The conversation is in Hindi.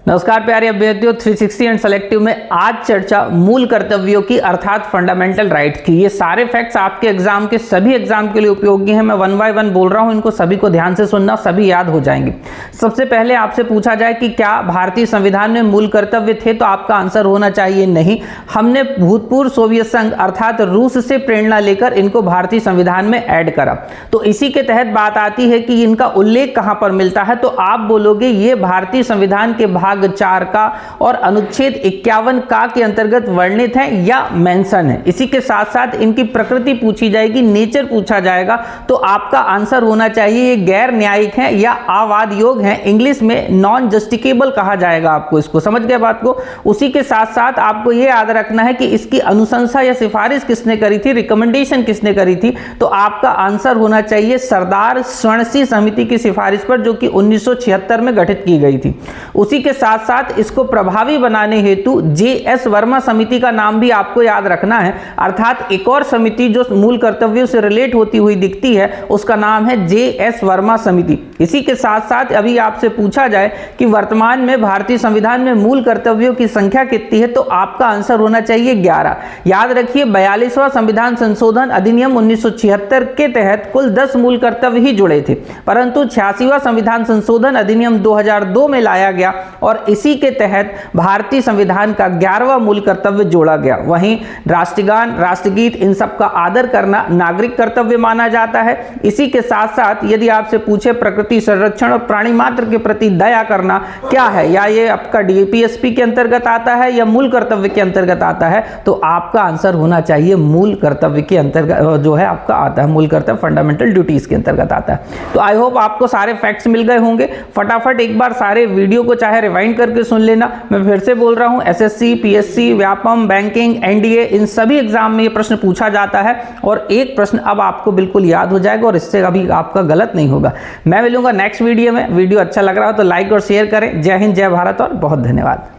नमस्कार प्यारे अभ्यर्थियों, 360 एंड सेलेक्टिव में आज चर्चा मूल कर्तव्यों की अर्थात फंडामेंटल राइट्स की। ये सारे फैक्ट्स आपके एग्जाम के सभी एग्जाम के लिए उपयोगी हैं। मैं वन बाय वन बोल रहा हूं, इनको सभी को ध्यान से सुनना, सभी याद हो जाएंगे। सबसे पहले आपसे पूछा जाए कि क्या भारतीय संविधान में मूल कर्तव्य थे, तो आपका आंसर होना चाहिए नहीं। हमने भूतपूर्व सोवियत संघ अर्थात रूस से प्रेरणा लेकर इनको भारतीय संविधान में ऐड करा। तो इसी के तहत बात आती है कि इनका उल्लेख कहां पर मिलता है, तो आप बोलोगे ये भारतीय संविधान के भाग 4 का और अनुच्छेद 51 का के अंतर्गत वर्णित है या मेंशन है। इसी के साथ साथ इनकी प्रकृति पूछी जाएगी, नेचर पूछा जाएगा, तो आपका आंसर होना चाहिए ये गैर न्यायिक है या अवाद योग्य है। इंग्लिश में नॉन जस्टिकेबल कहा जाएगा आपको, इसको समझ गए बात को। उसी के साथ साथ आपको यह याद रखना है कि इसकी अनुशंसा या सिफारिश किसने करी थी, रिकमेंडेशन किसने करी थी, तो आपका आंसर होना चाहिए सरदार स्वर्ण समिति की सिफारिश पर, जो कि 1976 में गठित की गई थी। उसी के साथ साथ इसको प्रभावी बनाने हेतु जे.एस. वर्मा समिति का नाम भी आपको याद रखना है। अर्थात एक और समिति जो मूल कर्तव्यों से रिलेट होती हुई दिखती है, उसका नाम है जे.एस. वर्मा समिति। इसी के साथ साथ अभी आपसे पूछा जाए कि वर्तमान में भारतीय संविधान में मूल कर्तव्यों की संख्या कितनी है, तो आपका आंसर होना चाहिए 11। याद रखिए 42वां संविधान संशोधन अधिनियम 1976 के तहत कुल 10 मूल कर्तव्य ही जुड़े थे, परंतु 86वां संविधान संशोधन अधिनियम 2002 में लाया गया और इसी के तहत भारतीय संविधान का 11वां मूल कर्तव्य जोड़ा गया। वहीं राष्ट्रगान, राष्ट्रगीत, इन सब का आदर करना नागरिक कर्तव्य माना जाता है। इसी के साथ साथ यदि आपसे पूछे प्रकृति संरक्षण और प्राणी मात्र के प्रति दया करना क्या है, या ये आपका डीपीएसपी के अंतर्गत आता है या मूल कर्तव्य के अंतर्गत आता है, तो आपका आंसर होना चाहिए मूल कर्तव्य के अंतर्गत जो है आपका आता है, मूल कर्तव्य फंडामेंटल ड्यूटीज के अंतर्गत आता है। तो आई होप आपको सारे फैक्ट्स मिल गए होंगे। फटाफट एक बार सारे वीडियो को चाहे रिवाइंड करके सुन लेना। मैं फिर से बोल रहा हूं, SSC, PSC, Vyapam, banking, NDA, इन सभी एग्जाम में ये प्रश्न पूछा जाता है और एक प्रश्न अब आपको बिल्कुल याद हो जाएगा और इससे अभी आपका गलत नहीं होगा। मैं मिलूंगा नेक्स्ट वीडियो में। वीडियो अच्छा लग रहा हो तो लाइक और शेयर करें। जय हिंद, जय भारत और बहुत धन्यवाद।